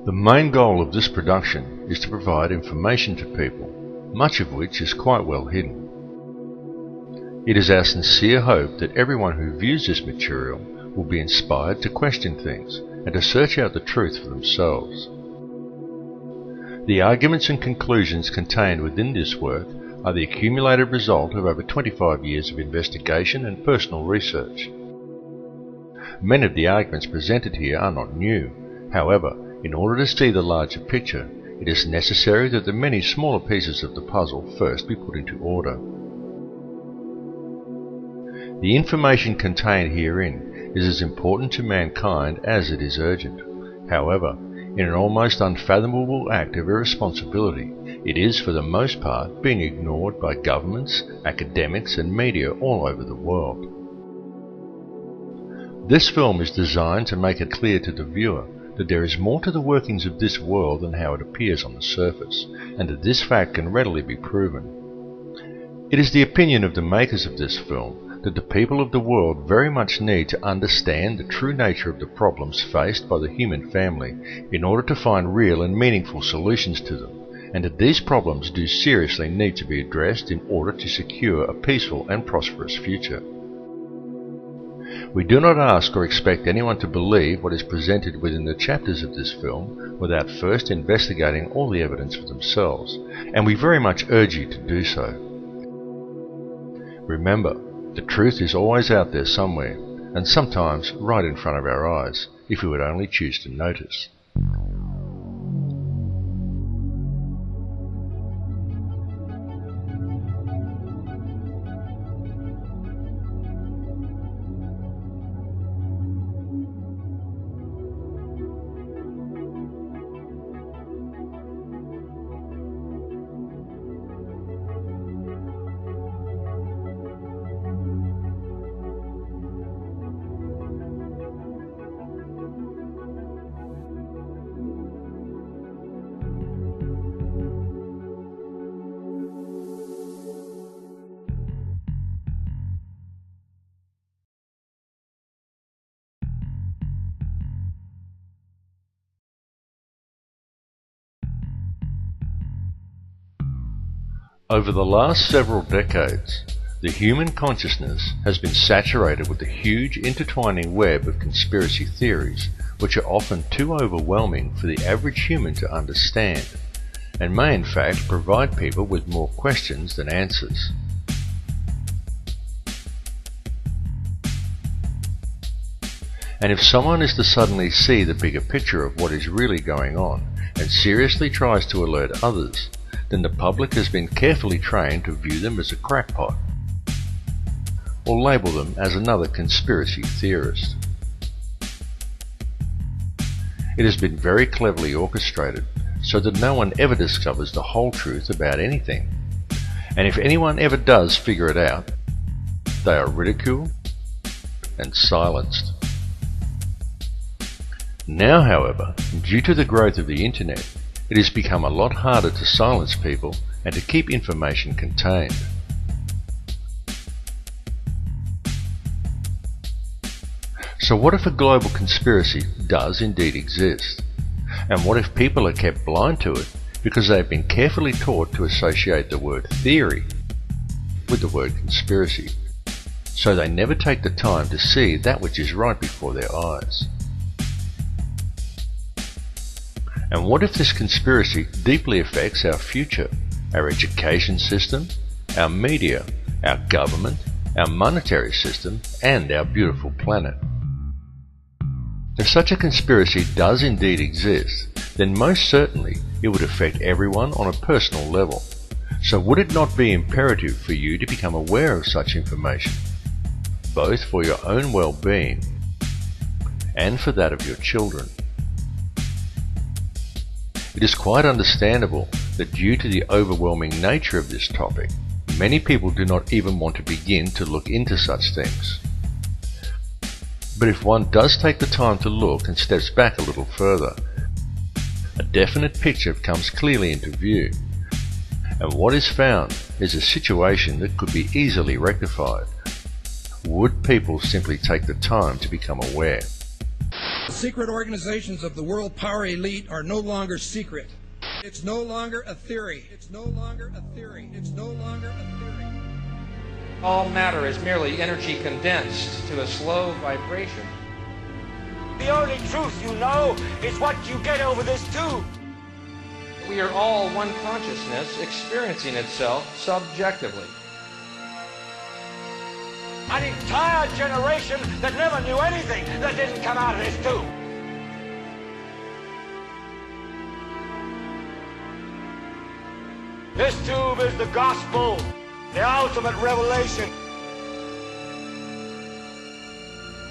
The main goal of this production is to provide information to people, much of which is quite well hidden. It is our sincere hope that everyone who views this material will be inspired to question things and to search out the truth for themselves. The arguments and conclusions contained within this work are the accumulated result of over 25 years of investigation and personal research. Many of the arguments presented here are not new. However, in order to see the larger picture, it is necessary that the many smaller pieces of the puzzle first be put into order. The information contained herein is as important to mankind as it is urgent. However, in an almost unfathomable act of irresponsibility, it is for the most part being ignored by governments, academics and media all over the world. This film is designed to make it clear to the viewer that there is more to the workings of this world than how it appears on the surface, and that this fact can readily be proven. It is the opinion of the makers of this film that the people of the world very much need to understand the true nature of the problems faced by the human family in order to find real and meaningful solutions to them, and that these problems do seriously need to be addressed in order to secure a peaceful and prosperous future. We do not ask or expect anyone to believe what is presented within the chapters of this film without first investigating all the evidence for themselves, and we very much urge you to do so. Remember, the truth is always out there somewhere, and sometimes right in front of our eyes, if we would only choose to notice. Over the last several decades, the human consciousness has been saturated with a huge intertwining web of conspiracy theories which are often too overwhelming for the average human to understand, and may in fact provide people with more questions than answers. And if someone is to suddenly see the bigger picture of what is really going on and seriously tries to alert others, then the public has been carefully trained to view them as a crackpot, or label them as another conspiracy theorist. It has been very cleverly orchestrated so that no one ever discovers the whole truth about anything, and if anyone ever does figure it out, they are ridiculed and silenced. Now, however, due to the growth of the internet, it has become a lot harder to silence people and to keep information contained. So what if a global conspiracy does indeed exist? And what if people are kept blind to it because they have been carefully taught to associate the word theory with the word conspiracy, so they never take the time to see that which is right before their eyes? And what if this conspiracy deeply affects our future, our education system, our media, our government, our monetary system, and our beautiful planet? If such a conspiracy does indeed exist, then most certainly it would affect everyone on a personal level. So would it not be imperative for you to become aware of such information, both for your own well-being and for that of your children? It is quite understandable that due to the overwhelming nature of this topic, many people do not even want to begin to look into such things. But if one does take the time to look and steps back a little further, a definite picture comes clearly into view, and what is found is a situation that could be easily rectified. Would people simply take the time to become aware? The secret organizations of the world power elite are no longer secret. It's no longer a theory. It's no longer a theory. It's no longer a theory. All matter is merely energy condensed to a slow vibration. The only truth you know is what you get over this tube. We are all one consciousness experiencing itself subjectively. An entire generation that never knew anything that didn't come out of this tube. This tube is the gospel, the ultimate revelation.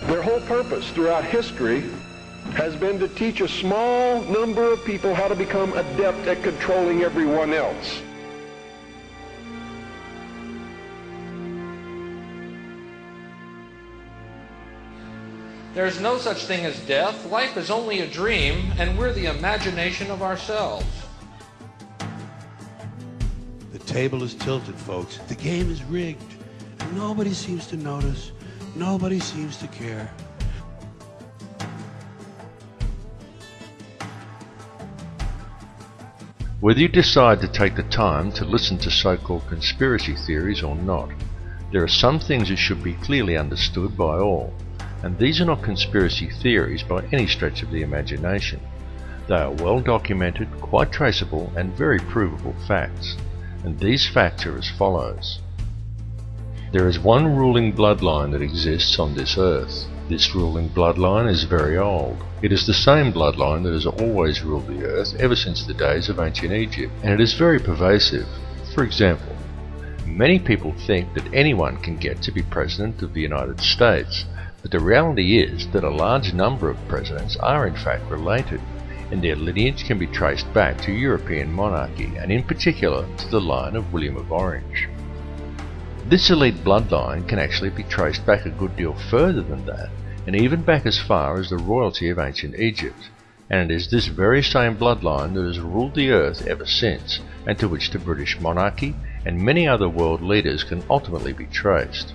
Their whole purpose throughout history has been to teach a small number of people how to become adept at controlling everyone else. There is no such thing as death. Life is only a dream, and we're the imagination of ourselves. The table is tilted, folks. The game is rigged. And nobody seems to notice. Nobody seems to care. Whether you decide to take the time to listen to so-called conspiracy theories or not, there are some things that should be clearly understood by all, and these are not conspiracy theories by any stretch of the imagination. They are well documented, quite traceable, and very provable facts, and these facts are as follows. There is one ruling bloodline that exists on this earth. This ruling bloodline is very old. It is the same bloodline that has always ruled the earth ever since the days of ancient Egypt, and it is very pervasive. For example, many people think that anyone can get to be President of the United States, but the reality is that a large number of presidents are in fact related, and their lineage can be traced back to European monarchy, and in particular to the line of William of Orange. This elite bloodline can actually be traced back a good deal further than that, and even back as far as the royalty of ancient Egypt, and it is this very same bloodline that has ruled the earth ever since, and to which the British monarchy and many other world leaders can ultimately be traced.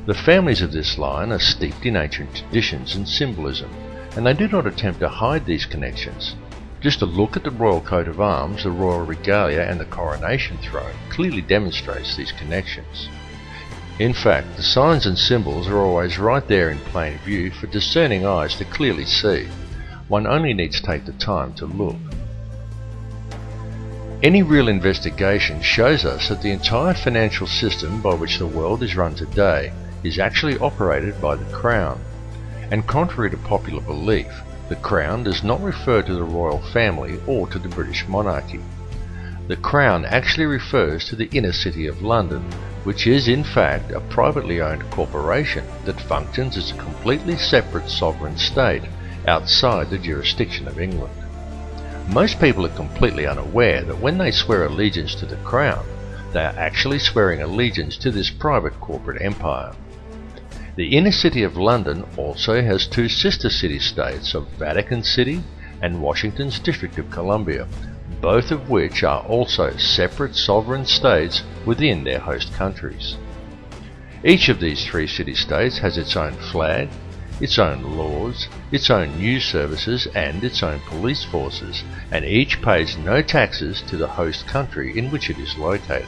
The families of this line are steeped in ancient traditions and symbolism, and they do not attempt to hide these connections. Just a look at the royal coat of arms, the royal regalia and the coronation throne clearly demonstrates these connections. In fact, the signs and symbols are always right there in plain view for discerning eyes to clearly see. One only needs to take the time to look. Any real investigation shows us that the entire financial system by which the world is run today is actually operated by the Crown. And contrary to popular belief, the Crown does not refer to the royal family or to the British monarchy. The Crown actually refers to the inner city of London, which is in fact a privately owned corporation that functions as a completely separate sovereign state outside the jurisdiction of England. Most people are completely unaware that when they swear allegiance to the Crown, they are actually swearing allegiance to this private corporate empire. The inner city of London also has two sister city-states of Vatican City and Washington's District of Columbia, both of which are also separate sovereign states within their host countries. Each of these three city-states has its own flag, its own laws, its own news services and its own police forces, and each pays no taxes to the host country in which it is located.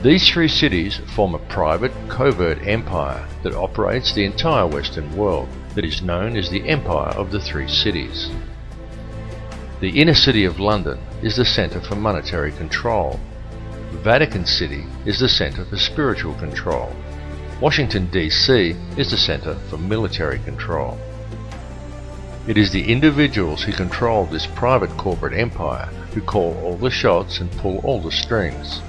These three cities form a private, covert empire that operates the entire Western world, that is known as the Empire of the Three Cities. The inner city of London is the centre for monetary control. Vatican City is the centre for spiritual control. Washington DC is the centre for military control. It is the individuals who control this private corporate empire who call all the shots and pull all the strings.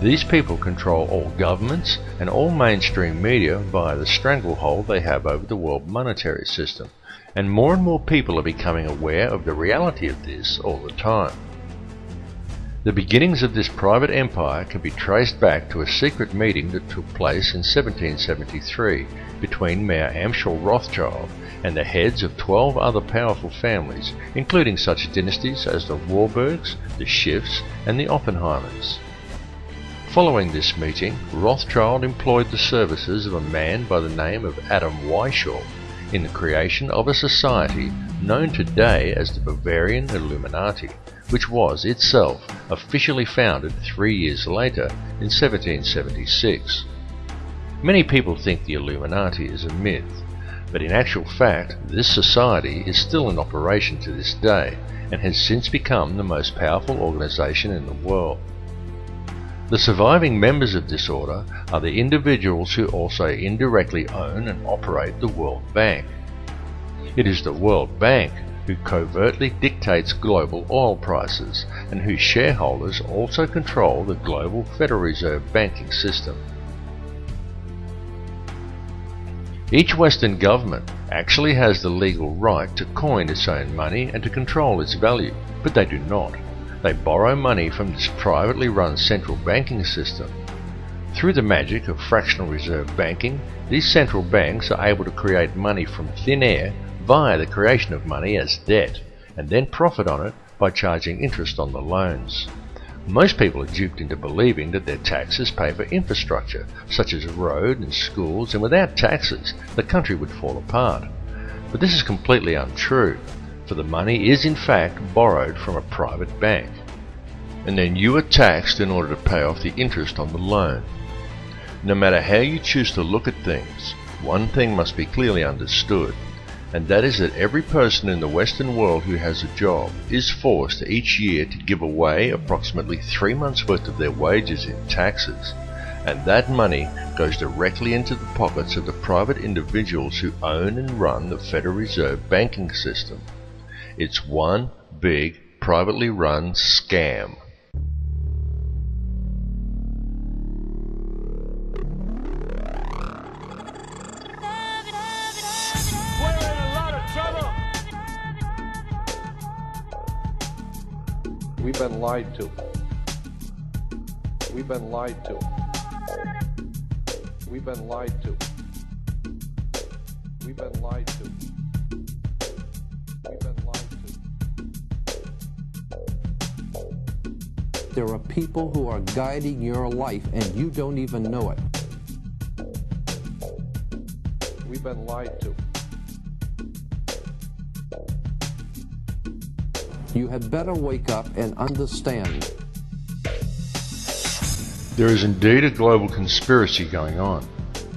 These people control all governments and all mainstream media via the stranglehold they have over the world monetary system, and more people are becoming aware of the reality of this all the time. The beginnings of this private empire can be traced back to a secret meeting that took place in 1773 between Mayor Amschel Rothschild and the heads of 12 other powerful families, including such dynasties as the Warburgs, the Schiffs, and the Oppenheimers. Following this meeting, Rothschild employed the services of a man by the name of Adam Weishaupt in the creation of a society known today as the Bavarian Illuminati, which was itself officially founded 3 years later in 1776. Many people think the Illuminati is a myth, but in actual fact this society is still in operation to this day and has since become the most powerful organization in the world. The surviving members of this order are the individuals who also indirectly own and operate the World Bank. It is the World Bank who covertly dictates global oil prices and whose shareholders also control the global Federal Reserve banking system. Each Western government actually has the legal right to coin its own money and to control its value, but they do not. They borrow money from this privately run central banking system. Through the magic of fractional reserve banking, these central banks are able to create money from thin air via the creation of money as debt, and then profit on it by charging interest on the loans. Most people are duped into believing that their taxes pay for infrastructure, such as road and schools, and without taxes, the country would fall apart. But this is completely untrue, for the money is in fact borrowed from a private bank. And then you are taxed in order to pay off the interest on the loan. No matter how you choose to look at things, one thing must be clearly understood, and that is that every person in the Western world who has a job is forced each year to give away approximately 3 months' worth of their wages in taxes, and that money goes directly into the pockets of the private individuals who own and run the Federal Reserve banking system. It's one big, privately run scam. We've been lied to. We've been lied to. We've been lied to. We've been lied to. We've been lied to. There are people who are guiding your life and you don't even know it. We've been lied to. You had better wake up and understand. There is indeed a global conspiracy going on,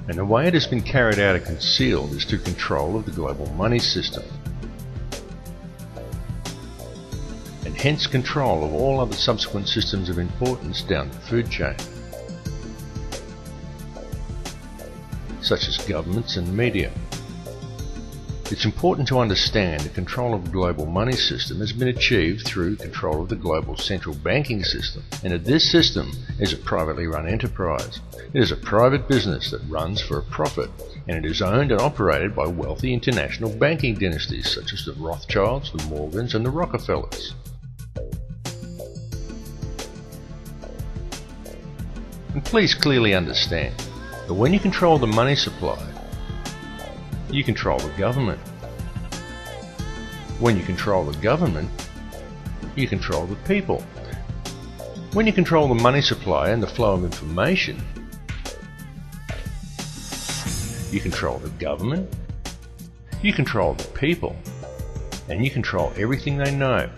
and the way it has been carried out and concealed is through control of the global money system, and hence control of all other subsequent systems of importance down the food chain, such as governments and media. It's important to understand that control of the global money system has been achieved through control of the global central banking system, and that this system is a privately run enterprise. It is a private business that runs for a profit, and it is owned and operated by wealthy international banking dynasties such as the Rothschilds, the Morgans, and the Rockefellers. And please clearly understand that when you control the money supply, you control the government. When you control the government, you control the people. When you control the money supply and the flow of information, you control the government, you control the people, and you control everything they know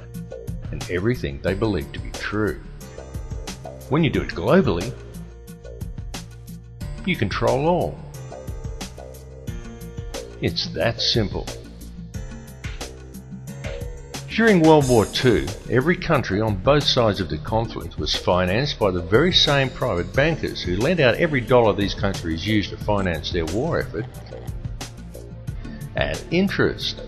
and everything they believe to be true. When you do it globally, you control all. It's that simple. During World War II, every country on both sides of the conflict was financed by the very same private bankers who lent out every dollar these countries used to finance their war effort at interest.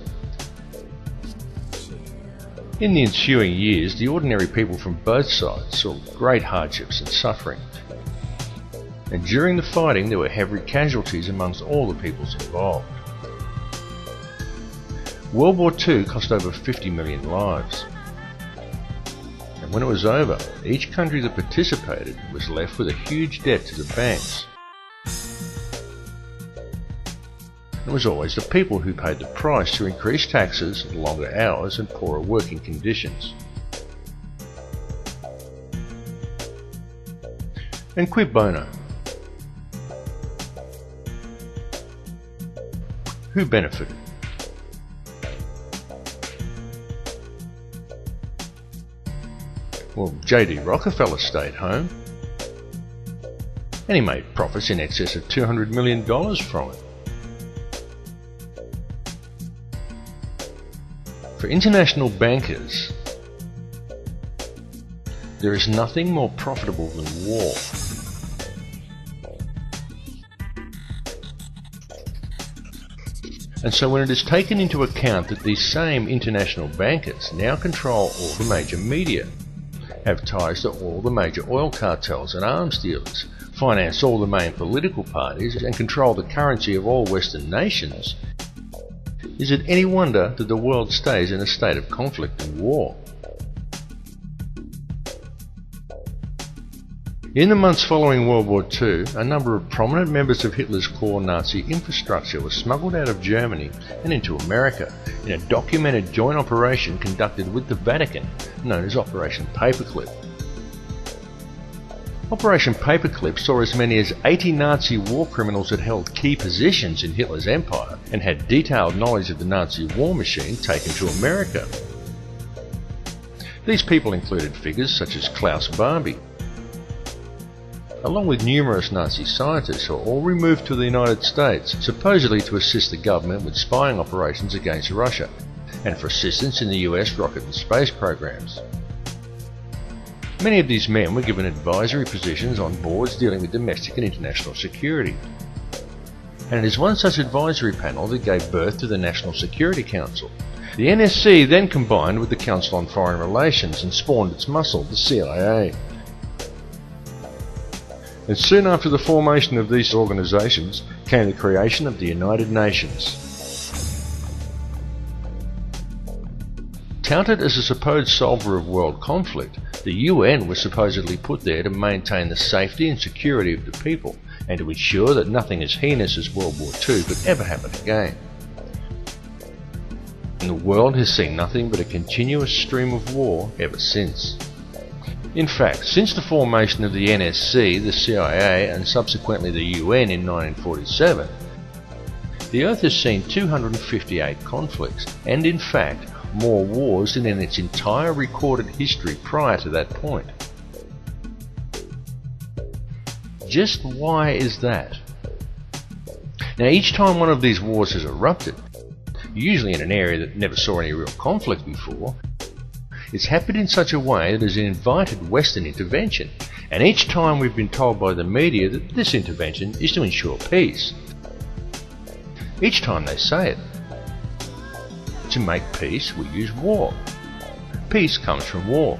In the ensuing years, the ordinary people from both sides saw great hardships and suffering. And during the fighting, there were heavy casualties amongst all the peoples involved. World War II cost over 50 million lives. And when it was over, each country that participated was left with a huge debt to the banks. It was always the people who paid the price through increased taxes, longer hours and poorer working conditions. And quid bono? Who benefited? Well, J.D. Rockefeller stayed home, and he made profits in excess of $200 million from it. For international bankers, there is nothing more profitable than war. And so when it is taken into account that these same international bankers now control all the major media, have ties to all the major oil cartels and arms dealers, finance all the main political parties, and control the currency of all Western nations, is it any wonder that the world stays in a state of conflict and war? In the months following World War II, a number of prominent members of Hitler's core Nazi infrastructure were smuggled out of Germany and into America in a documented joint operation conducted with the Vatican, known as Operation Paperclip. Operation Paperclip saw as many as 80 Nazi war criminals that held key positions in Hitler's empire and had detailed knowledge of the Nazi war machine taken to America. These people included figures such as Klaus Barbie, along with numerous Nazi scientists who were all removed to the United States, supposedly to assist the government with spying operations against Russia, and for assistance in the US rocket and space programs. Many of these men were given advisory positions on boards dealing with domestic and international security. And it is one such advisory panel that gave birth to the National Security Council. The NSC then combined with the Council on Foreign Relations and spawned its muscle, the CIA. And soon after the formation of these organisations came the creation of the United Nations. Touted as a supposed solver of world conflict, the UN was supposedly put there to maintain the safety and security of the people and to ensure that nothing as heinous as World War II could ever happen again. And the world has seen nothing but a continuous stream of war ever since. In fact, since the formation of the NSC, the CIA and subsequently the UN in 1947, the Earth has seen 258 conflicts and in fact more wars than in its entire recorded history prior to that point. Just why is that? Now each time one of these wars has erupted, usually in an area that never saw any real conflict before, it's happened in such a way that has invited Western intervention, and each time we've been told by the media that this intervention is to ensure peace. Each time they say it. To make peace, we use war. Peace comes from war.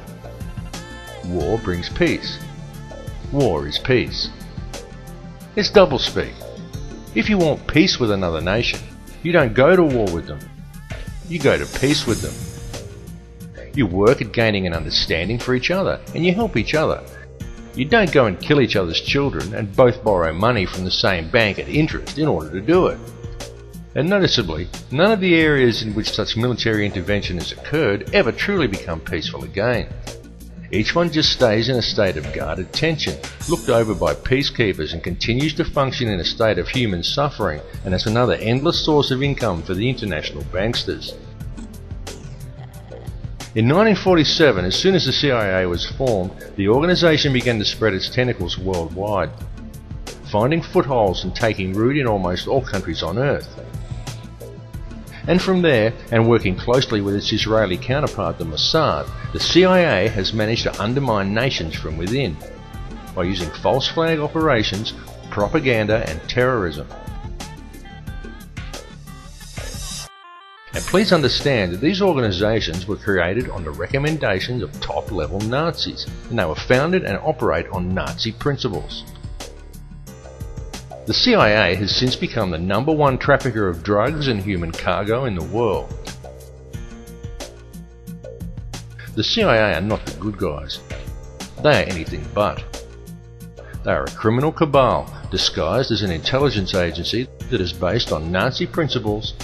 War brings peace. War is peace. It's doublespeak. If you want peace with another nation, you don't go to war with them. You go to peace with them. You work at gaining an understanding for each other, and you help each other. You don't go and kill each other's children and both borrow money from the same bank at interest in order to do it. And noticeably, none of the areas in which such military intervention has occurred ever truly become peaceful again. Each one just stays in a state of guarded tension, looked over by peacekeepers, and continues to function in a state of human suffering, and as another endless source of income for the international banksters. In 1947, as soon as the CIA was formed, the organisation began to spread its tentacles worldwide, finding footholds and taking root in almost all countries on Earth. And from there, and working closely with its Israeli counterpart the Mossad, the CIA has managed to undermine nations from within, by using false flag operations, propaganda and terrorism. And please understand that these organisations were created on the recommendations of top-level Nazis, and they were founded and operate on Nazi principles. The CIA has since become the #1 trafficker of drugs and human cargo in the world. The CIA are not the good guys. They are anything but. They are a criminal cabal disguised as an intelligence agency that is based on Nazi principles,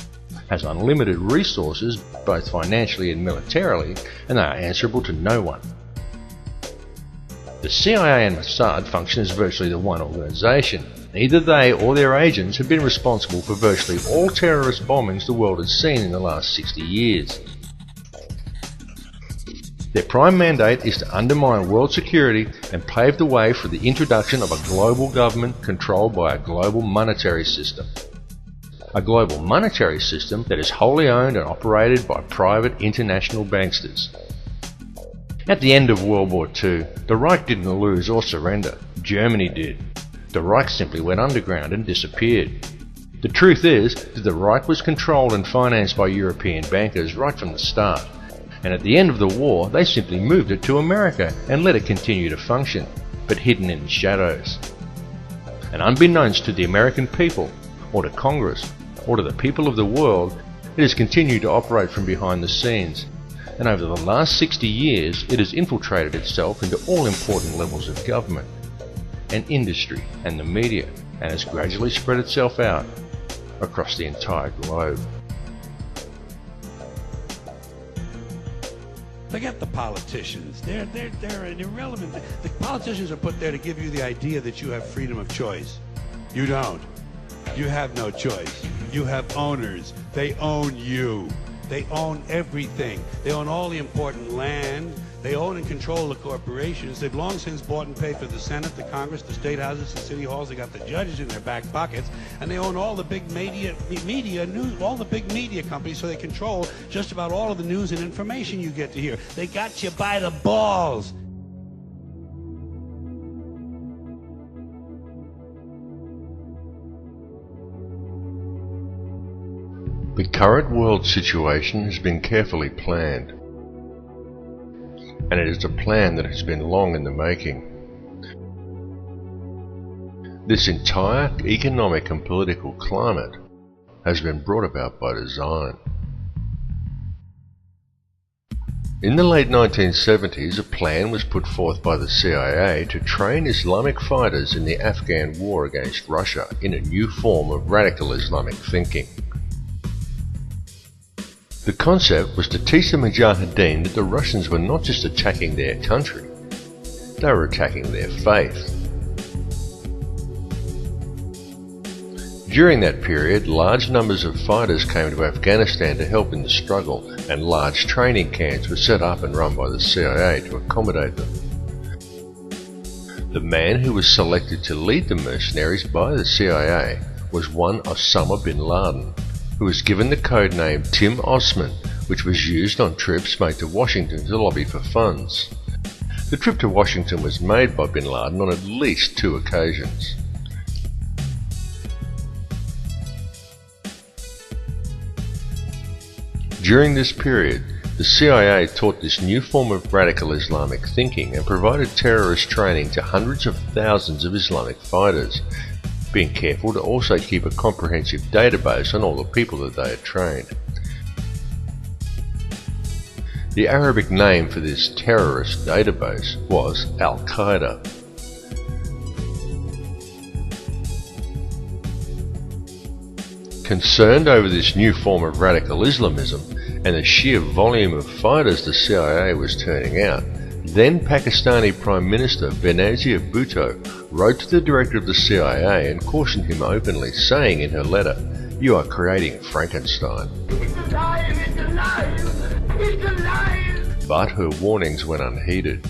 has unlimited resources both financially and militarily, and they are answerable to no one. The CIA and Mossad function as virtually the one organisation. Either they or their agents have been responsible for virtually all terrorist bombings the world has seen in the last 60 years. Their prime mandate is to undermine world security and pave the way for the introduction of a global government controlled by a global monetary system. A global monetary system that is wholly owned and operated by private international banksters. At the end of World War II, the Reich didn't lose or surrender. Germany did. The Reich simply went underground and disappeared. The truth is that the Reich was controlled and financed by European bankers right from the start. And at the end of the war, they simply moved it to America and let it continue to function, but hidden in the shadows. And unbeknownst to the American people, or to Congress, or to the people of the world, it has continued to operate from behind the scenes. And over the last 60 years, it has infiltrated itself into all important levels of government, and industry, and the media, and has gradually spread itself out across the entire globe. Forget the politicians. They're irrelevant. The politicians are put there to give you the idea that you have freedom of choice. You don't. You have no choice. You have owners. They own you. They own everything. They own all the important land. They own and control the corporations. They've long since bought and paid for the Senate, the Congress, the state houses, the city halls. They got the judges in their back pockets, and they own all the big media news, all the big media companies. So they control just about all of the news and information you get to hear. They got you by the balls. The current world situation has been carefully planned. And it is a plan that has been long in the making. This entire economic and political climate has been brought about by design. In the late 1970s, a plan was put forth by the CIA to train Islamic fighters in the Afghan war against Russia in a new form of radical Islamic thinking. The concept was to teach the Mujahideen that the Russians were not just attacking their country, they were attacking their faith. During that period, large numbers of fighters came to Afghanistan to help in the struggle, and large training camps were set up and run by the CIA to accommodate them. The man who was selected to lead the mercenaries by the CIA was one Osama bin Laden, who was given the code name Tim Osman, which was used on trips made to Washington to lobby for funds. The trip to Washington was made by bin Laden on at least 2 occasions. During this period, the CIA taught this new form of radical Islamic thinking and provided terrorist training to hundreds of thousands of Islamic fighters, being careful to also keep a comprehensive database on all the people that they had trained. The Arabic name for this terrorist database was Al-Qaeda. Concerned over this new form of radical Islamism and the sheer volume of fighters the CIA was turning out, then Pakistani Prime Minister Benazir Bhutto wrote to the director of the CIA and cautioned him openly, saying in her letter, "You are creating Frankenstein." It's alive! It's alive! It's alive! But her warnings went unheeded.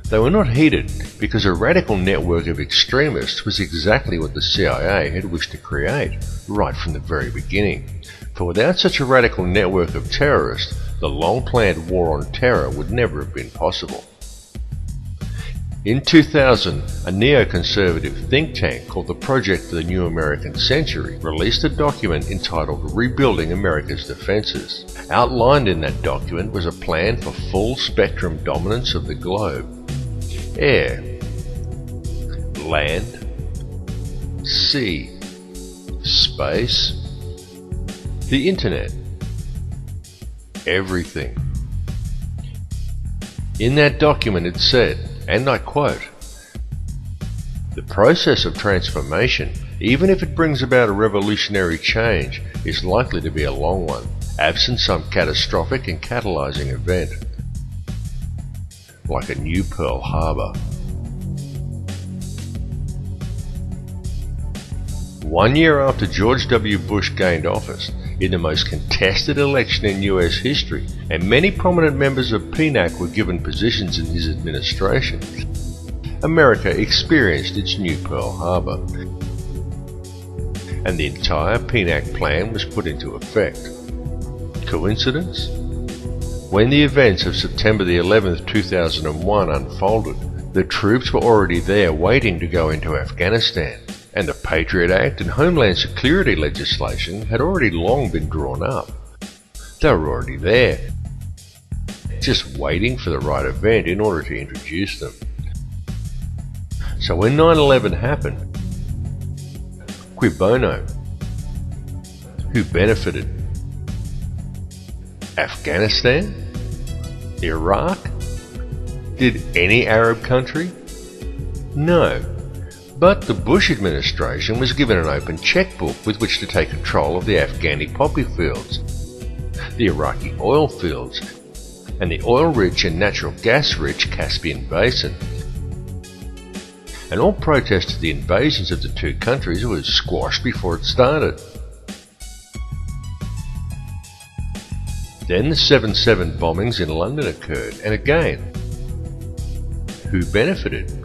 They were not heeded because a radical network of extremists was exactly what the CIA had wished to create right from the very beginning. For without such a radical network of terrorists, the long-planned war on terror would never have been possible. In 2000, a neoconservative think tank called the Project for the New American Century released a document entitled Rebuilding America's Defenses. Outlined in that document was a plan for full-spectrum dominance of the globe. Air, land, sea, space, the internet, everything. In that document it said, and I quote, "The process of transformation, even if it brings about a revolutionary change, is likely to be a long one, absent some catastrophic and catalyzing event, like a new Pearl Harbor." 1 year after George W. Bush gained office, in the most contested election in US history, and many prominent members of PNAC were given positions in his administration, America experienced its new Pearl Harbor, and the entire PNAC plan was put into effect. Coincidence? When the events of September the 11th, 2001 unfolded, the troops were already there waiting to go into Afghanistan, and the Patriot Act and Homeland Security legislation had already long been drawn up. They were already there, just waiting for the right event in order to introduce them. So when 9/11 happened, cui bono? Who benefited? Afghanistan? Iraq? Did any Arab country? No. But the Bush administration was given an open checkbook with which to take control of the Afghani poppy fields, the Iraqi oil fields, and the oil-rich and natural gas-rich Caspian Basin. And all protest to the invasions of the two countries was squashed before it started. Then the 7/7 bombings in London occurred, and again, who benefited?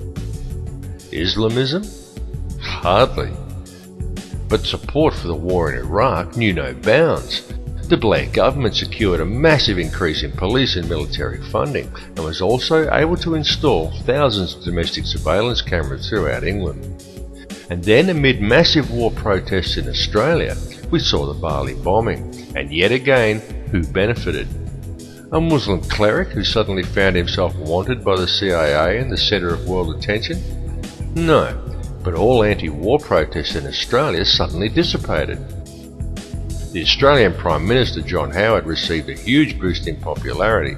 Islamism? Hardly. But support for the war in Iraq knew no bounds. The Blair government secured a massive increase in police and military funding, and was also able to install thousands of domestic surveillance cameras throughout England. And then, amid massive war protests in Australia, we saw the Bali bombing, and yet again, who benefited? A Muslim cleric who suddenly found himself wanted by the CIA and the centre of world attention? No, but all anti-war protests in Australia suddenly dissipated. The Australian Prime Minister John Howard received a huge boost in popularity.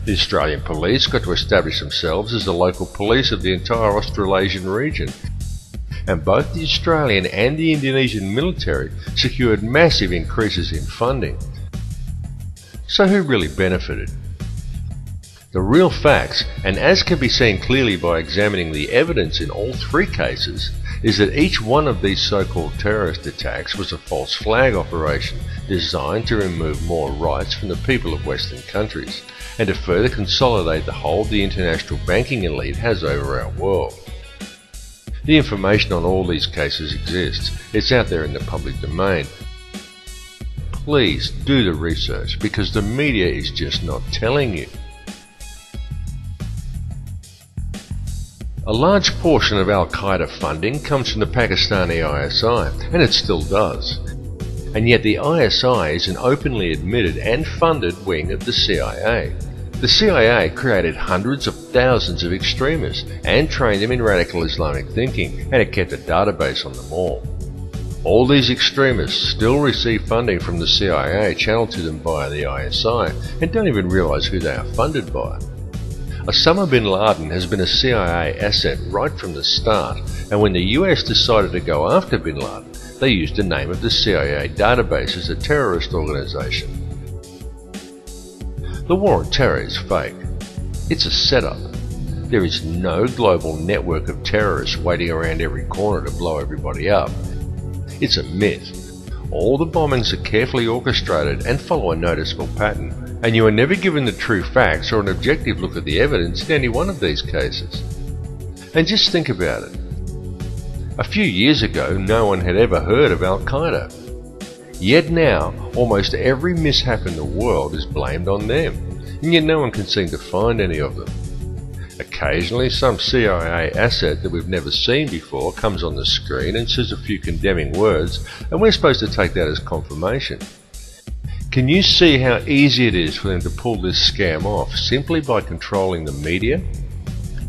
The Australian police got to establish themselves as the local police of the entire Australasian region, and both the Australian and the Indonesian military secured massive increases in funding. So who really benefited? The real facts, and as can be seen clearly by examining the evidence in all three cases, is that each one of these so-called terrorist attacks was a false flag operation designed to remove more rights from the people of Western countries, and to further consolidate the hold the international banking elite has over our world. The information on all these cases exists. It's out there in the public domain. Please do the research, because the media is just not telling you. A large portion of Al-Qaeda funding comes from the Pakistani ISI, and it still does. And yet the ISI is an openly admitted and funded wing of the CIA. The CIA created hundreds of thousands of extremists and trained them in radical Islamic thinking, and it kept a database on them all. All these extremists still receive funding from the CIA channeled to them via the ISI, and don't even realize who they are funded by. Osama bin Laden has been a CIA asset right from the start, and when the US decided to go after bin Laden, they used the name of the CIA database as a terrorist organization. The war on terror is fake. It's a setup. There is no global network of terrorists waiting around every corner to blow everybody up. It's a myth. All the bombings are carefully orchestrated and follow a noticeable pattern, and you are never given the true facts or an objective look at the evidence in any one of these cases. And just think about it. A few years ago, no one had ever heard of Al-Qaeda. Yet now, almost every mishap in the world is blamed on them, and yet no one can seem to find any of them. Occasionally, some CIA asset that we've never seen before comes on the screen and says a few condemning words, and we're supposed to take that as confirmation. Can you see how easy it is for them to pull this scam off simply by controlling the media?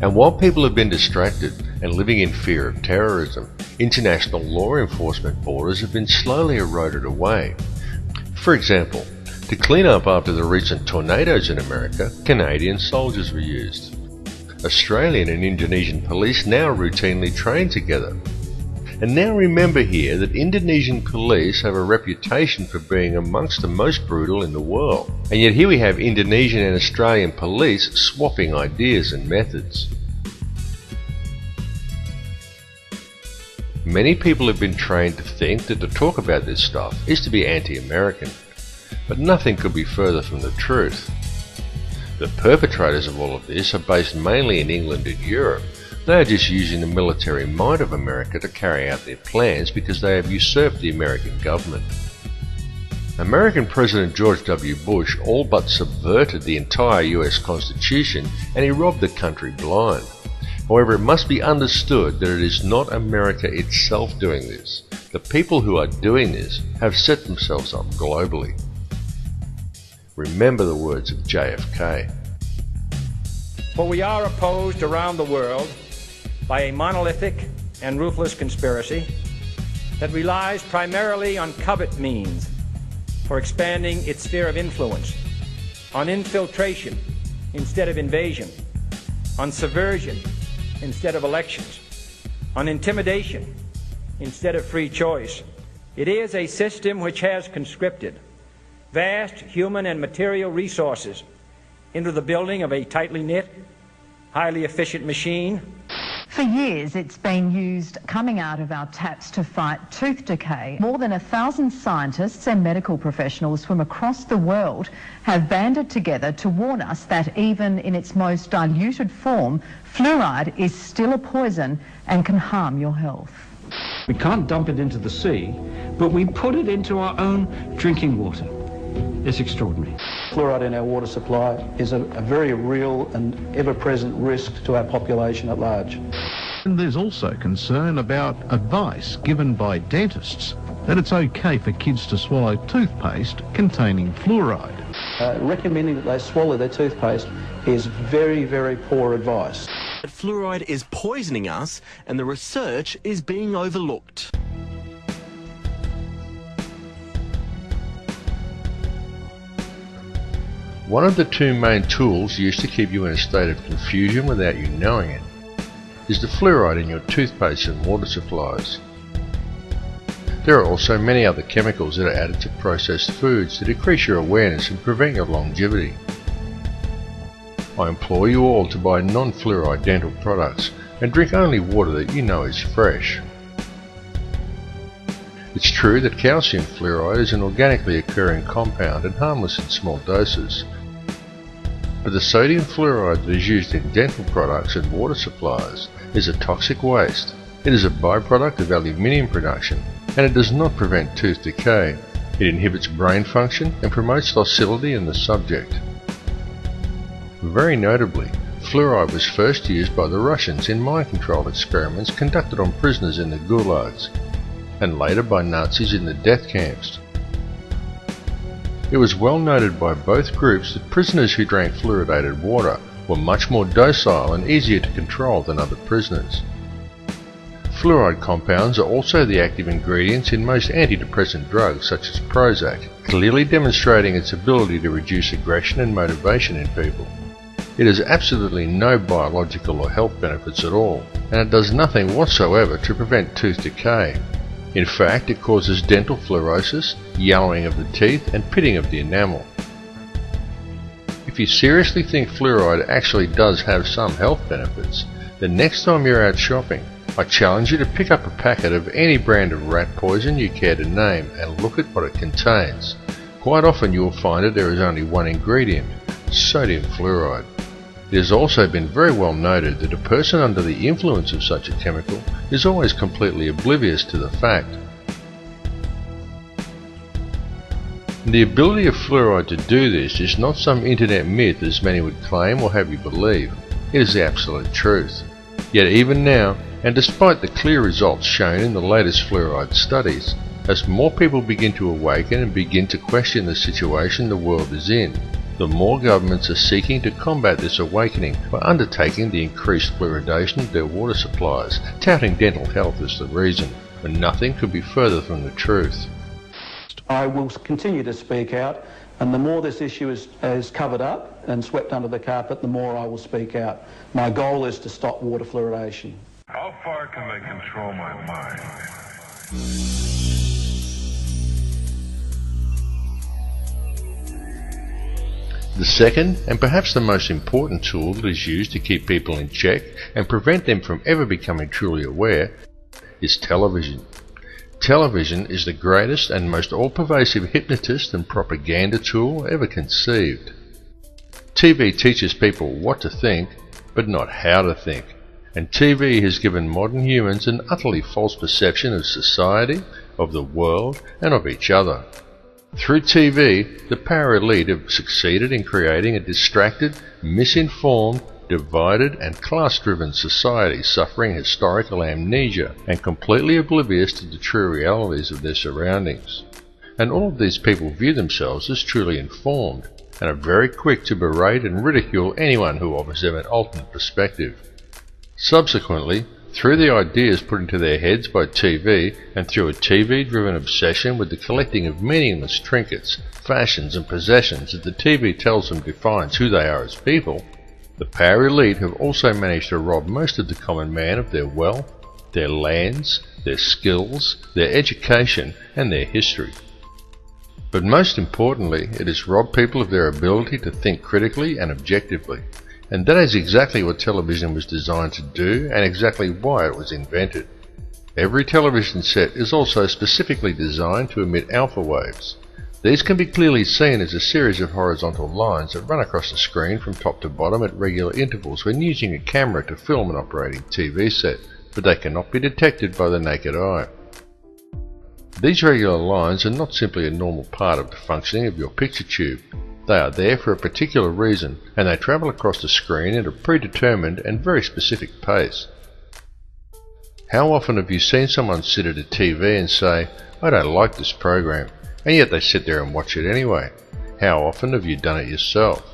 And while people have been distracted and living in fear of terrorism, international law enforcement borders have been slowly eroded away. For example, To clean up after the recent tornadoes in America, Canadian soldiers were used. Australian and Indonesian police now routinely train together. And now remember here that Indonesian police have a reputation for being amongst the most brutal in the world. And yet here we have Indonesian and Australian police swapping ideas and methods. Many people have been trained to think that to talk about this stuff is to be anti-American. But nothing could be further from the truth. The perpetrators of all of this are based mainly in England and Europe. They are just using the military might of America to carry out their plans because they have usurped the American government. American President George W. Bush all but subverted the entire US Constitution and he robbed the country blind. However, it must be understood that it is not America itself doing this. The people who are doing this have set themselves up globally. Remember the words of JFK. For we are opposed around the world by a monolithic and ruthless conspiracy that relies primarily on covert means for expanding its sphere of influence, on infiltration instead of invasion, on subversion instead of elections, on intimidation instead of free choice. It is a system which has conscripted vast human and material resources into the building of a tightly knit, highly efficient machine. For years, it's been used coming out of our taps to fight tooth decay. More than 1,000 scientists and medical professionals from across the world have banded together to warn us that even in its most diluted form, fluoride is still a poison and can harm your health. We can't dump it into the sea, but we put it into our own drinking water. It's extraordinary. Fluoride in our water supply is a very real and ever-present risk to our population at large. And there's also concern about advice given by dentists that it's okay for kids to swallow toothpaste containing fluoride. Recommending that they swallow their toothpaste is very, very poor advice. Fluoride is poisoning us and the research is being overlooked. One of the two main tools used to keep you in a state of confusion without you knowing it is the fluoride in your toothpaste and water supplies. There are also many other chemicals that are added to processed foods to decrease your awareness and prevent your longevity. I implore you all to buy non-fluoride dental products and drink only water that you know is fresh. It's true that calcium fluoride is an organically occurring compound and harmless in small doses. But the sodium fluoride that is used in dental products and water supplies is a toxic waste. It is a byproduct of aluminium production and it does not prevent tooth decay. It inhibits brain function and promotes docility in the subject. Very notably, fluoride was first used by the Russians in mind control experiments conducted on prisoners in the gulags, and later by Nazis in the death camps. It was well noted by both groups that prisoners who drank fluoridated water were much more docile and easier to control than other prisoners. Fluoride compounds are also the active ingredients in most antidepressant drugs such as Prozac, clearly demonstrating its ability to reduce aggression and motivation in people. It has absolutely no biological or health benefits at all, and it does nothing whatsoever to prevent tooth decay. In fact, it causes dental fluorosis, yellowing of the teeth, and pitting of the enamel. If you seriously think fluoride actually does have some health benefits, then next time you're out shopping, I challenge you to pick up a packet of any brand of rat poison you care to name and look at what it contains. Quite often you will find that there is only one ingredient, sodium fluoride. It has also been very well noted that a person under the influence of such a chemical is always completely oblivious to the fact. The ability of fluoride to do this is not some internet myth as many would claim or have you believe. It is the absolute truth. Yet even now, and despite the clear results shown in the latest fluoride studies, as more people begin to awaken and begin to question the situation the world is in, the more governments are seeking to combat this awakening by undertaking the increased fluoridation of their water supplies, touting dental health as the reason, when nothing could be further from the truth. I will continue to speak out And the more this issue is covered up and swept under the carpet, the more I will speak out. My goal is to stop water fluoridation. How far can they control my mind? The second, and perhaps the most important tool that is used to keep people in check and prevent them from ever becoming truly aware, is television. Television is the greatest and most all-pervasive hypnotist and propaganda tool ever conceived. TV teaches people what to think, but not how to think. And TV has given modern humans an utterly false perception of society, of the world, and of each other. Through TV, the power elite have succeeded in creating a distracted, misinformed, divided and class-driven society suffering historical amnesia and completely oblivious to the true realities of their surroundings. And all of these people view themselves as truly informed and are very quick to berate and ridicule anyone who offers them an alternate perspective. Subsequently, through the ideas put into their heads by TV and through a TV-driven obsession with the collecting of meaningless trinkets, fashions and possessions that the TV tells them defines who they are as people, the power elite have also managed to rob most of the common man of their wealth, their lands, their skills, their education and their history. But most importantly, it has robbed people of their ability to think critically and objectively. And that is exactly what television was designed to do and exactly why it was invented. Every television set is also specifically designed to emit alpha waves. These can be clearly seen as a series of horizontal lines that run across the screen from top to bottom at regular intervals when using a camera to film an operating TV set, but they cannot be detected by the naked eye. These regular lines are not simply a normal part of the functioning of your picture tube. They are there for a particular reason, and they travel across the screen at a predetermined and very specific pace. How often have you seen someone sit at a TV and say, "I don't like this program," and yet they sit there and watch it anyway? How often have you done it yourself?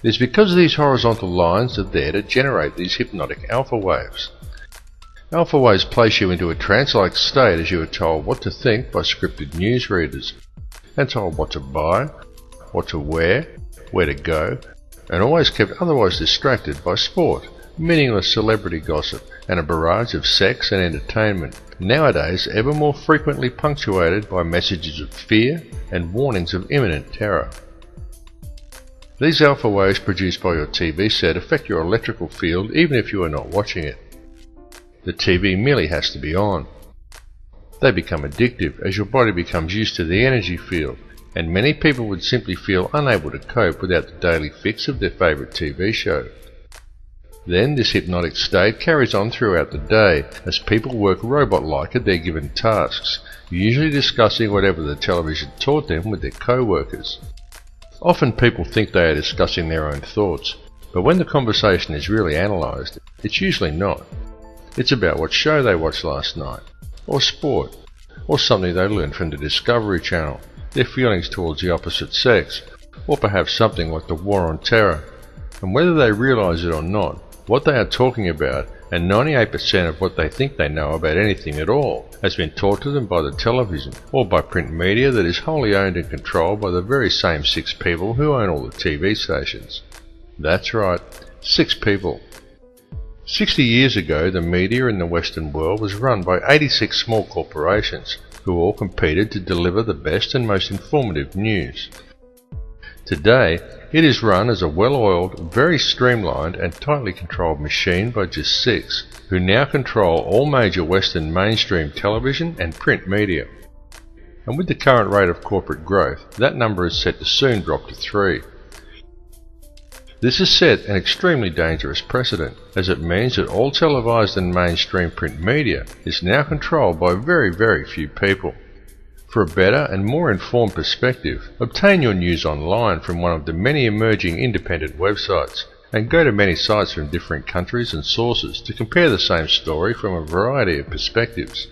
It is because these horizontal lines are there to generate these hypnotic alpha waves. Alpha waves place you into a trance-like state as you are told what to think by scripted newsreaders, and told what to buy, what to wear, where to go, and always kept otherwise distracted by sport, meaningless celebrity gossip, and a barrage of sex and entertainment, nowadays ever more frequently punctuated by messages of fear and warnings of imminent terror. These alpha waves produced by your TV set affect your electrical field even if you are not watching it. The TV merely has to be on. They become addictive as your body becomes used to the energy field, and many people would simply feel unable to cope without the daily fix of their favourite TV show. Then this hypnotic state carries on throughout the day as people work robot-like at their given tasks, usually discussing whatever the television taught them with their co-workers. Often people think they are discussing their own thoughts, but when the conversation is really analysed, it's usually not. It's about what show they watched last night, or sport, or something they learned from the Discovery Channel, their feelings towards the opposite sex, or perhaps something like the war on terror. And whether they realise it or not, what they are talking about, and 98% of what they think they know about anything at all, has been taught to them by the television, or by print media that is wholly owned and controlled by the very same 6 people who own all the TV stations. That's right, 6 people. 60 years ago, the media in the Western world was run by 86 small corporations, who all competed to deliver the best and most informative news. Today, it is run as a well-oiled, very streamlined and tightly controlled machine by just 6, who now control all major Western mainstream television and print media. And with the current rate of corporate growth, that number is set to soon drop to 3. This has set an extremely dangerous precedent, as it means that all televised and mainstream print media is now controlled by very, very few people. For a better and more informed perspective, obtain your news online from one of the many emerging independent websites, and go to many sites from different countries and sources to compare the same story from a variety of perspectives.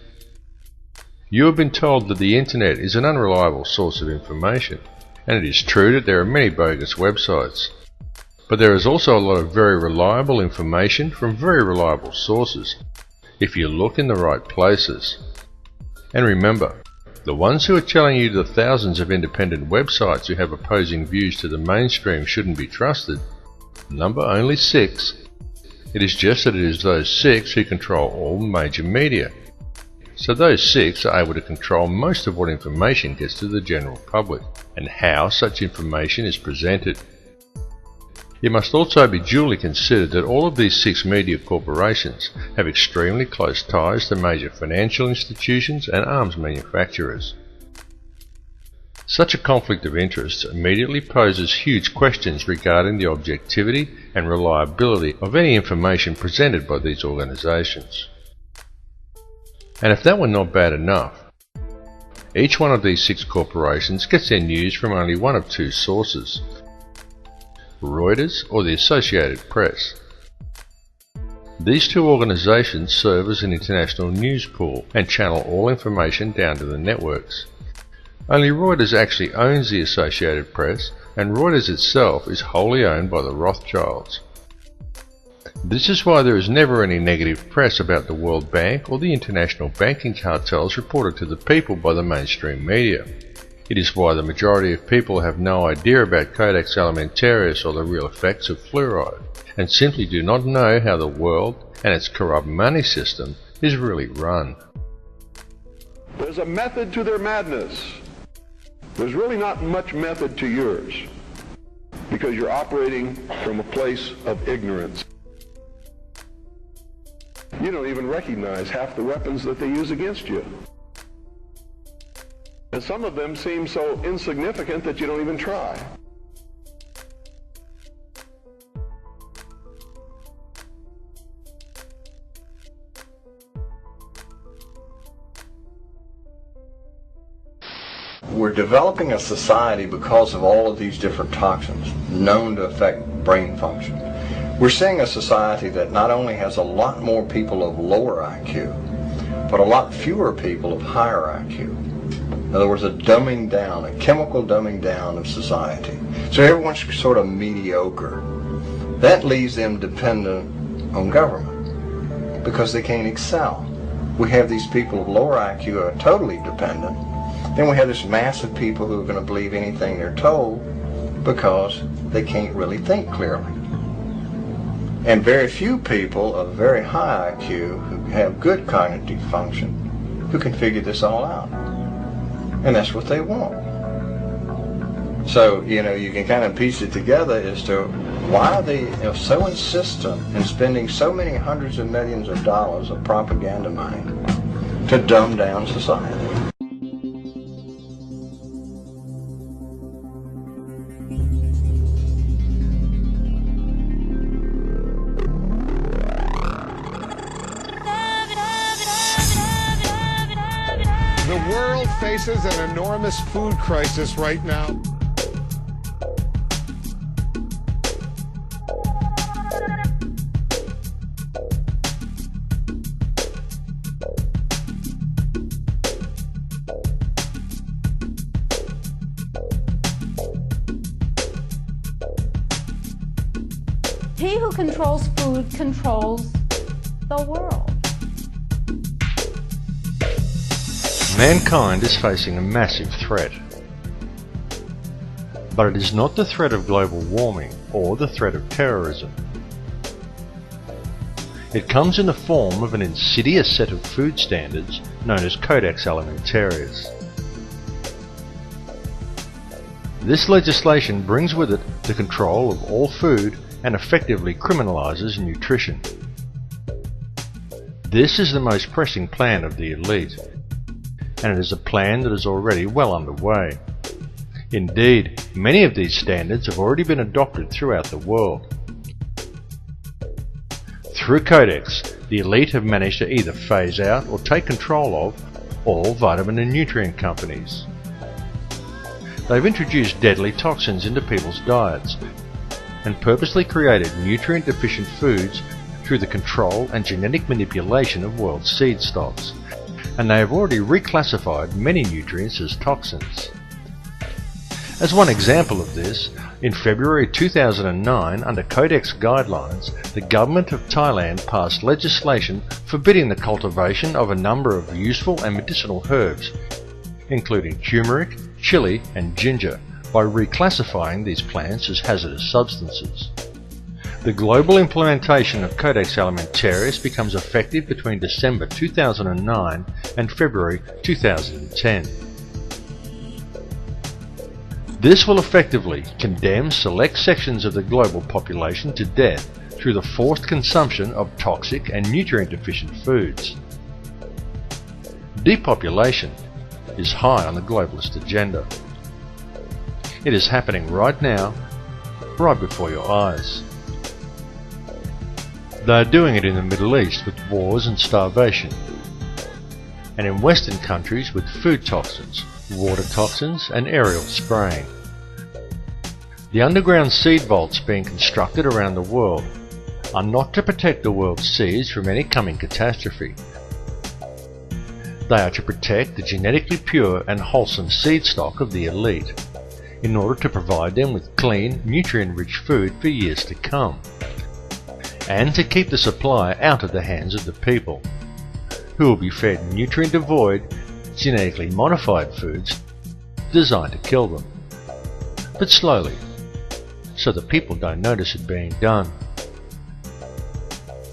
You have been told that the internet is an unreliable source of information, and it is true that there are many bogus websites. But there is also a lot of very reliable information from very reliable sources, if you look in the right places. And remember, The ones who are telling you the thousands of independent websites who have opposing views to the mainstream shouldn't be trusted number only 6. It is just that it is those 6 who control all major media. So those 6 are able to control most of what information gets to the general public and how such information is presented. It must also be duly considered that all of these 6 media corporations have extremely close ties to major financial institutions and arms manufacturers. Such a conflict of interest immediately poses huge questions regarding the objectivity and reliability of any information presented by these organizations. And if that were not bad enough, each one of these 6 corporations gets their news from only one of 2 sources: Reuters or the Associated Press. These 2 organizations serve as an international news pool and channel all information down to the networks. Only Reuters actually owns the Associated Press, and Reuters itself is wholly owned by the Rothschilds. This is why there is never any negative press about the World Bank or the international banking cartels reported to the people by the mainstream media. It is why the majority of people have no idea about Codex Alimentarius or the real effects of fluoride, and simply do not know how the world and its corrupt money system is really run. There's a method to their madness. There's really not much method to yours, because you're operating from a place of ignorance. You don't even recognize half the weapons that they use against you. And some of them seem so insignificant that you don't even try. We're developing a society because of all of these different toxins known to affect brain function. We're seeing a society that not only has a lot more people of lower IQ, but a lot fewer people of higher IQ. In other words, a dumbing down, a chemical dumbing down of society. So everyone's sort of mediocre. That leaves them dependent on government because they can't excel. We have these people of lower IQ who are totally dependent. Then we have this mass of people who are going to believe anything they're told because they can't really think clearly. And very few people of very high IQ who have good cognitive function who can figure this all out. And that's what they want. So, you can kind of piece it together as to why they are so insistent in spending so many hundreds of millions of dollars of propaganda money to dumb down society. The world faces an enormous food crisis right now. He who controls food controls the world. Mankind is facing a massive threat. But it is not the threat of global warming or the threat of terrorism. It comes in the form of an insidious set of food standards known as Codex Alimentarius. This legislation brings with it the control of all food and effectively criminalizes nutrition. This is the most pressing plan of the elite, and it is a plan that is already well underway. Indeed, many of these standards have already been adopted throughout the world. Through Codex, the elite have managed to either phase out or take control of all vitamin and nutrient companies. They've introduced deadly toxins into people's diets and purposely created nutrient-deficient foods through the control and genetic manipulation of world seed stocks, and they have already reclassified many nutrients as toxins. As one example of this, in February 2009, under Codex guidelines, the government of Thailand passed legislation forbidding the cultivation of a number of useful and medicinal herbs including turmeric, chili and ginger, by reclassifying these plants as hazardous substances. The global implementation of Codex Alimentarius becomes effective between December 2009 and February 2010. This will effectively condemn select sections of the global population to death through the forced consumption of toxic and nutrient-deficient foods. Depopulation is high on the globalist agenda. It is happening right now, right before your eyes. They are doing it in the Middle East with wars and starvation, and in Western countries with food toxins, water toxins and aerial spraying. The underground seed vaults being constructed around the world are not to protect the world's seeds from any coming catastrophe. They are to protect the genetically pure and wholesome seed stock of the elite, in order to provide them with clean, nutrient-rich food for years to come, and to keep the supply out of the hands of the people, who will be fed nutrient-devoid, genetically modified foods designed to kill them, but slowly, so the people don't notice it being done.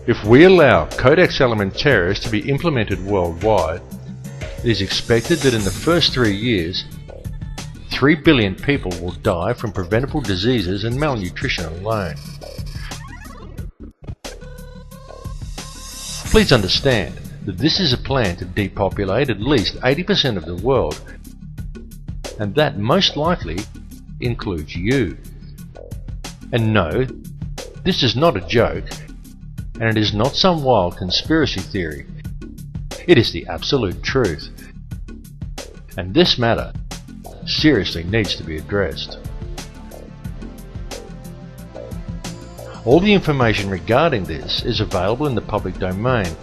If we allow Codex Alimentarius to be implemented worldwide, it is expected that in the first 3 years, 3 billion people will die from preventable diseases and malnutrition alone. Please understand that this is a plan to depopulate at least 80% of the world, and that most likely includes you. And no, this is not a joke, and it is not some wild conspiracy theory. It is the absolute truth. And this matter seriously needs to be addressed. All the information regarding this is available in the public domain,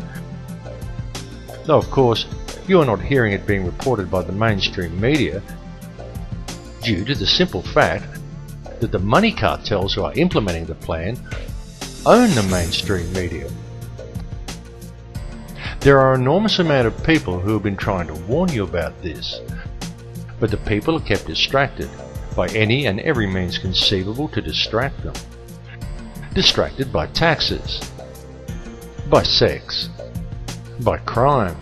though of course you are not hearing it being reported by the mainstream media due to the simple fact that the money cartels who are implementing the plan own the mainstream media. There are an enormous amount of people who have been trying to warn you about this, but the people are kept distracted by any and every means conceivable to distract them. Distracted by taxes, by sex, by crime,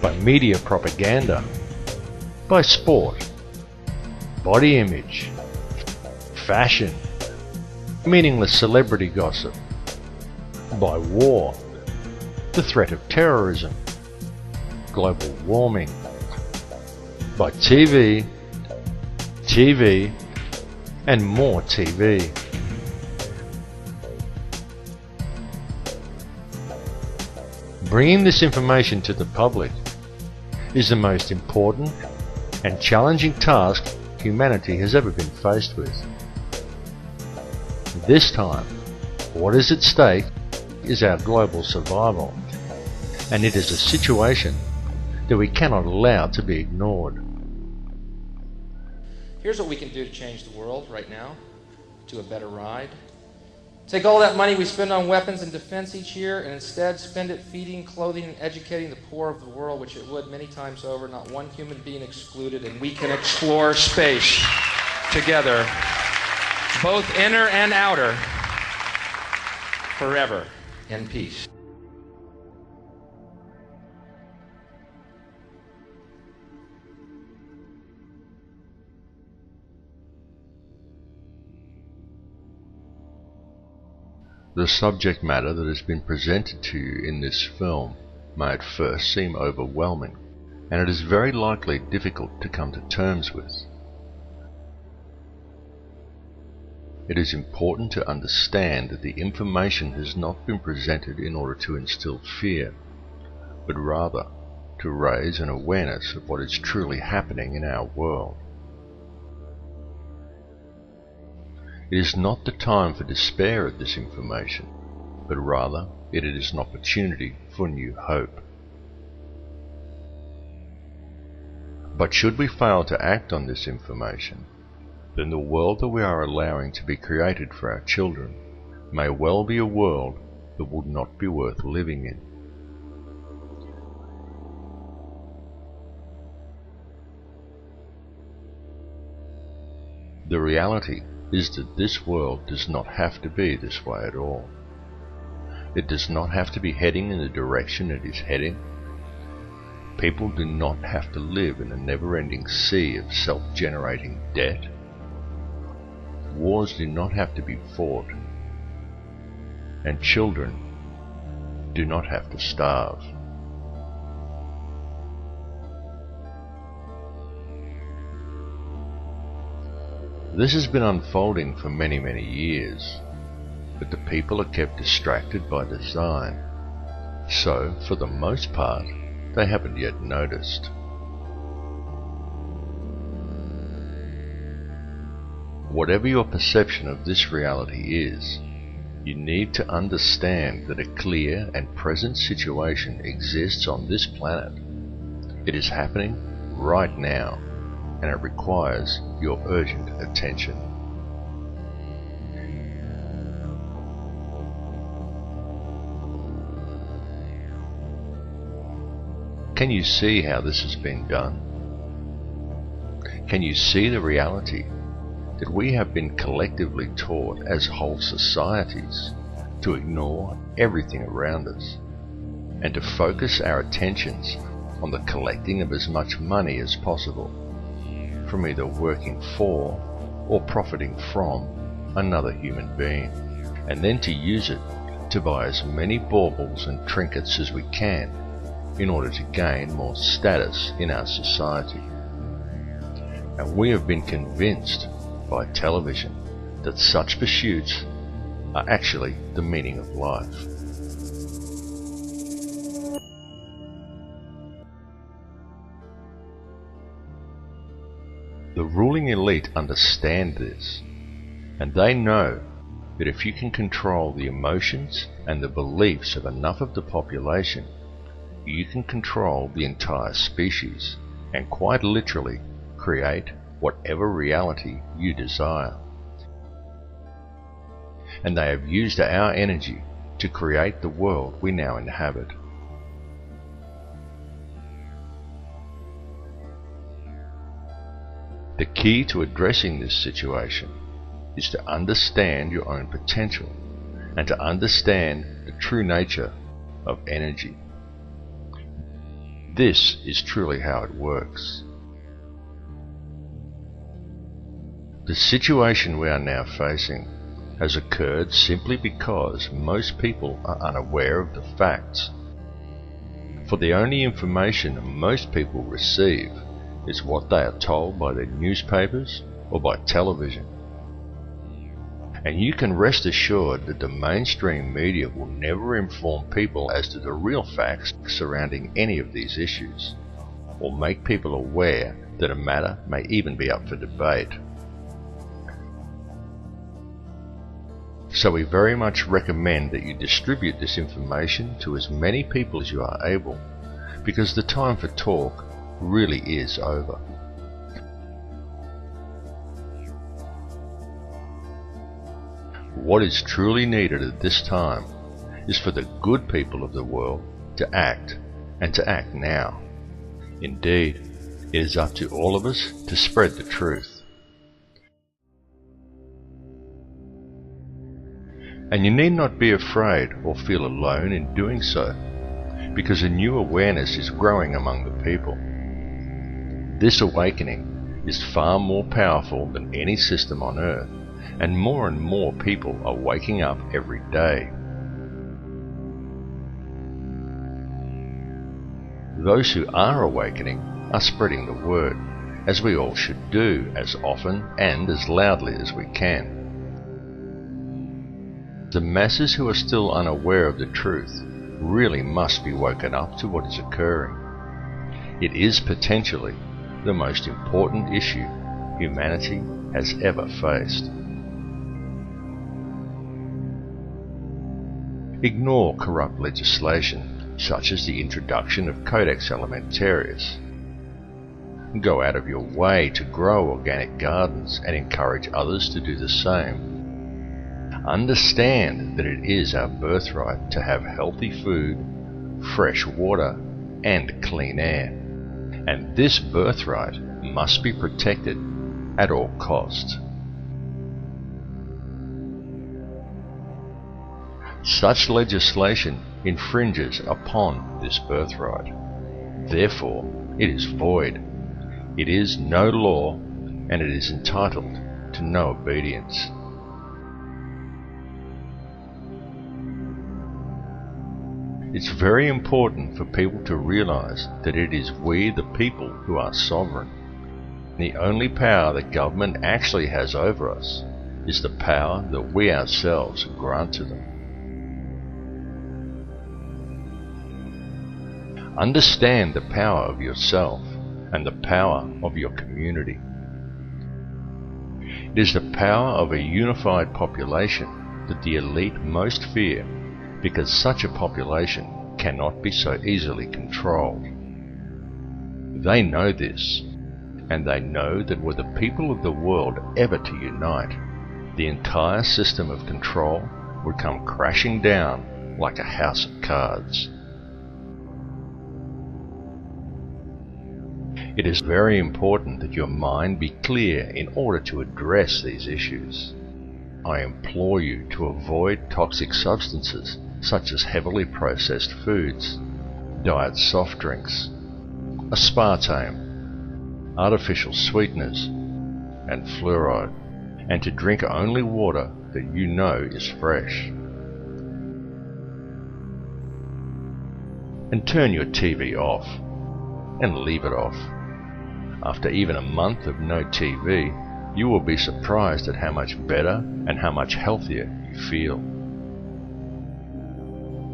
by media propaganda, by sport, body image, fashion, meaningless celebrity gossip, by war, the threat of terrorism, global warming, by TV, and more TV. Bringing this information to the public is the most important and challenging task humanity has ever been faced with. This time, what is at stake is our global survival, and it is a situation that we cannot allow to be ignored. Here's what we can do to change the world right now to a better ride. Take all that money we spend on weapons and defense each year and instead spend it feeding, clothing, and educating the poor of the world, which it would many times over, not one human being excluded, and we can explore space together, both inner and outer, forever in peace. The subject matter that has been presented to you in this film may at first seem overwhelming, and it is very likely difficult to come to terms with. It is important to understand that the information has not been presented in order to instill fear, but rather to raise an awareness of what is truly happening in our world. It is not the time for despair at this information, but rather it is an opportunity for new hope. But should we fail to act on this information, then the world that we are allowing to be created for our children may well be a world that would not be worth living in. The reality is that this world does not have to be this way at all. It does not have to be heading in the direction it is heading. People do not have to live in a never-ending sea of self-generating debt. Wars do not have to be fought. And children do not have to starve. This has been unfolding for many, many years, but the people are kept distracted by design, so for the most part they haven't yet noticed. Whatever your perception of this reality is, you need to understand that a clear and present situation exists on this planet. It is happening right now, and it requires your urgent attention. Can you see how this has been done? Can you see the reality that we have been collectively taught as whole societies to ignore everything around us and to focus our attentions on the collecting of as much money as possible from either working for or profiting from another human being, and then to use it to buy as many baubles and trinkets as we can in order to gain more status in our society. And we have been convinced by television that such pursuits are actually the meaning of life. The ruling elite understand this, and they know that if you can control the emotions and the beliefs of enough of the population, you can control the entire species and quite literally create whatever reality you desire. And they have used our energy to create the world we now inhabit. The key to addressing this situation is to understand your own potential and to understand the true nature of energy. This is truly how it works. The situation we are now facing has occurred simply because most people are unaware of the facts. For the only information most people receive is what they are told by their newspapers or by television. And you can rest assured that the mainstream media will never inform people as to the real facts surrounding any of these issues, or make people aware that a matter may even be up for debate. So we very much recommend that you distribute this information to as many people as you are able, because the time for talk really is over. What is truly needed at this time is for the good people of the world to act, and to act now. Indeed, it is up to all of us to spread the truth. And you need not be afraid or feel alone in doing so, because a new awareness is growing among the people. This awakening is far more powerful than any system on earth, and more people are waking up every day. Those who are awakening are spreading the word, as we all should do, as often and as loudly as we can. The masses who are still unaware of the truth really must be woken up to what is occurring. It is potentially the most important issue humanity has ever faced. Ignore corrupt legislation, such as the introduction of Codex Alimentarius. Go out of your way to grow organic gardens and encourage others to do the same. Understand that it is our birthright to have healthy food, fresh water, and clean air. And this birthright must be protected at all costs. Such legislation infringes upon this birthright. Therefore, it is void. It is no law, and it is entitled to no obedience. It's very important for people to realize that it is we, the people, who are sovereign. The only power that government actually has over us is the power that we ourselves grant to them. Understand the power of yourself and the power of your community. It is the power of a unified population that the elite most fear, because such a population cannot be so easily controlled. They know this, and they know that were the people of the world ever to unite, the entire system of control would come crashing down like a house of cards. It is very important that your mind be clear in order to address these issues. I implore you to avoid toxic substances such as heavily processed foods, diet soft drinks, aspartame, artificial sweeteners, and fluoride, and to drink only water that you know is fresh. And turn your TV off, and leave it off. After even a month of no TV, you will be surprised at how much better and how much healthier you feel.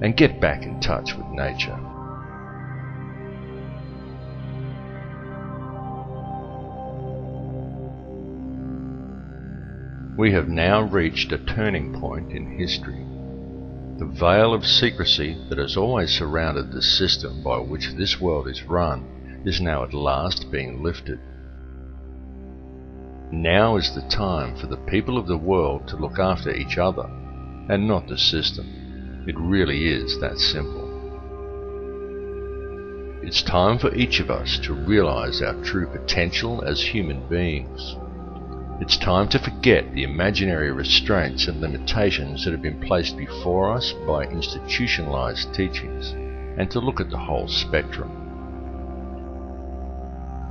And get back in touch with nature. We have now reached a turning point in history. The veil of secrecy that has always surrounded the system by which this world is run is now at last being lifted. Now is the time for the people of the world to look after each other and not the system. It really is that simple. It's time for each of us to realize our true potential as human beings. It's time to forget the imaginary restraints and limitations that have been placed before us by institutionalized teachings, and to look at the whole spectrum.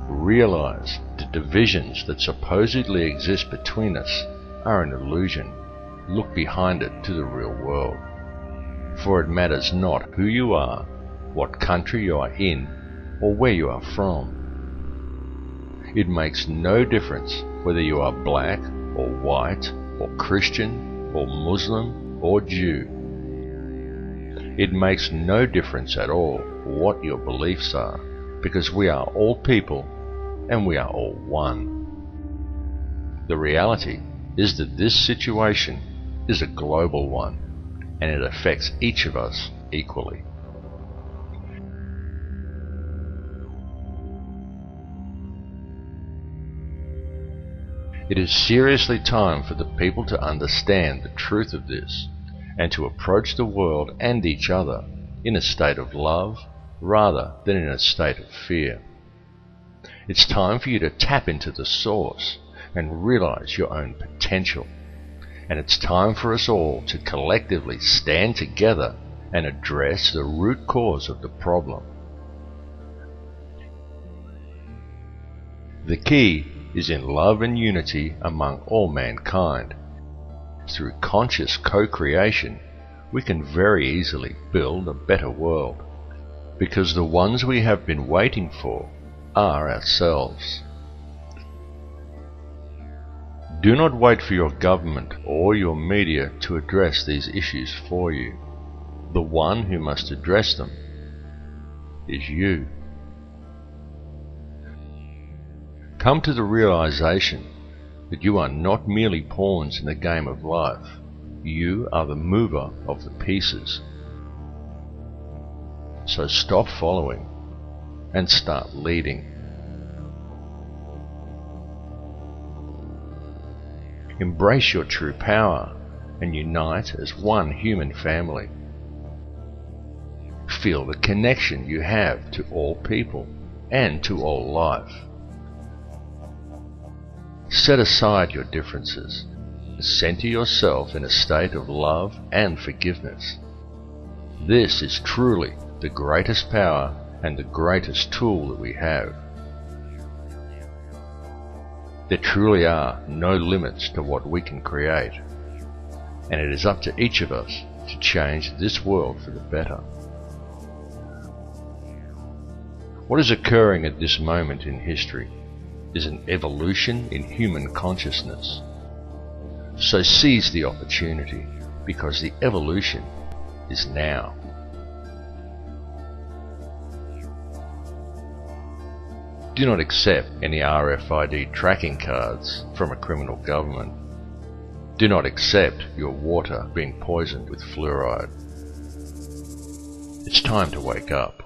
Realize the divisions that supposedly exist between us are an illusion. Look behind it to the real world. For it matters not who you are, what country you are in, or where you are from. It makes no difference whether you are black or white or Christian or Muslim or Jew. It makes no difference at all what your beliefs are, because we are all people and we are all one. The reality is that this situation is a global one, and it affects each of us equally. It is seriously time for the people to understand the truth of this, and to approach the world and each other in a state of love rather than in a state of fear. It's time for you to tap into the source and realize your own potential. And it's time for us all to collectively stand together and address the root cause of the problem. The key is in love and unity among all mankind. Through conscious co-creation, we can very easily build a better world, because the ones we have been waiting for are ourselves. Do not wait for your government or your media to address these issues for you. The one who must address them is you. Come to the realization that you are not merely pawns in the game of life. You are the mover of the pieces. So stop following and start leading. Embrace your true power and unite as one human family. Feel the connection you have to all people and to all life. Set aside your differences. center yourself in a state of love and forgiveness. This is truly the greatest power and the greatest tool that we have. There truly are no limits to what we can create, and it is up to each of us to change this world for the better. What is occurring at this moment in history is an evolution in human consciousness. So seize the opportunity, because the evolution is now. Do not accept any RFID tracking cards from a criminal government. Do not accept your water being poisoned with fluoride. It's time to wake up.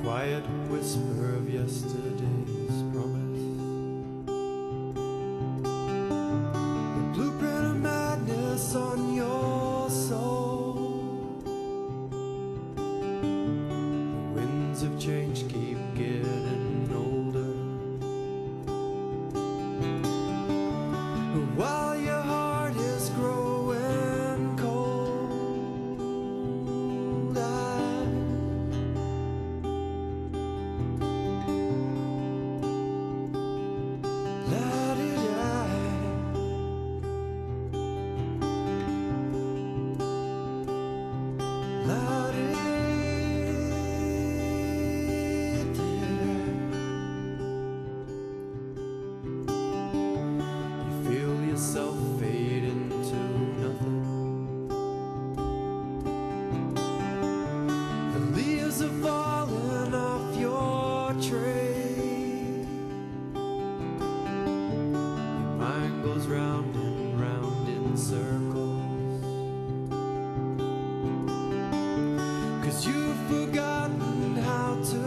Quiet whisper of yesterday's promise, the blueprint of madness on your soul. The winds of change keep getting older, while your heart is growing cold. Yourself fade into nothing. The leaves are falling off your tree. Your mind goes round and round in circles, 'cause you've forgotten how to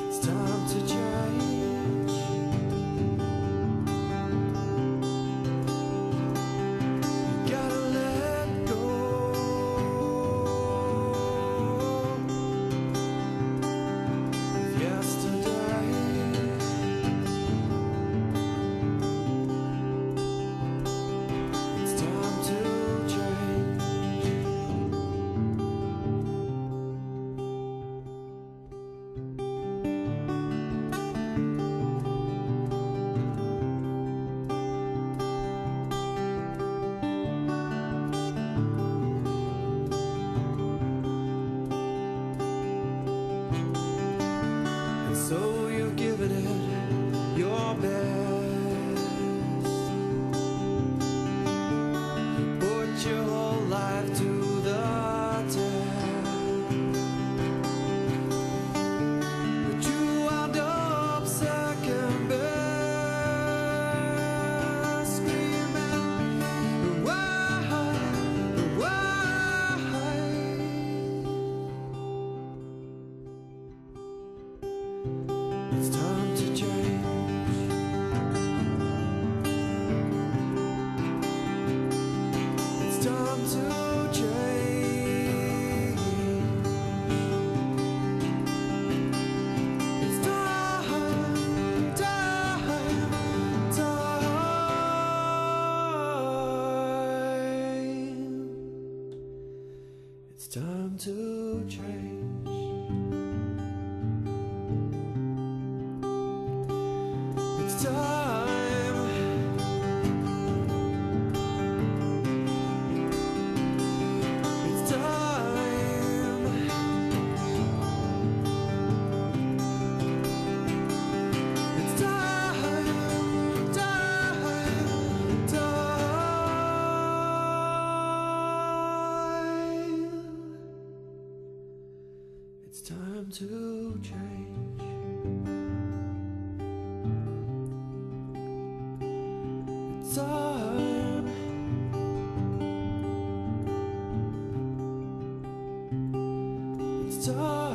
it's time to change. You gotta let go of yesterday. It's time to change. And so you've given it your best. You put your whole life to the test, but you wound up second best, screaming, why? It's time to change. It's time to change. It's time, time, time. It's time to change. It's time. It's time to change. It's time. It's time.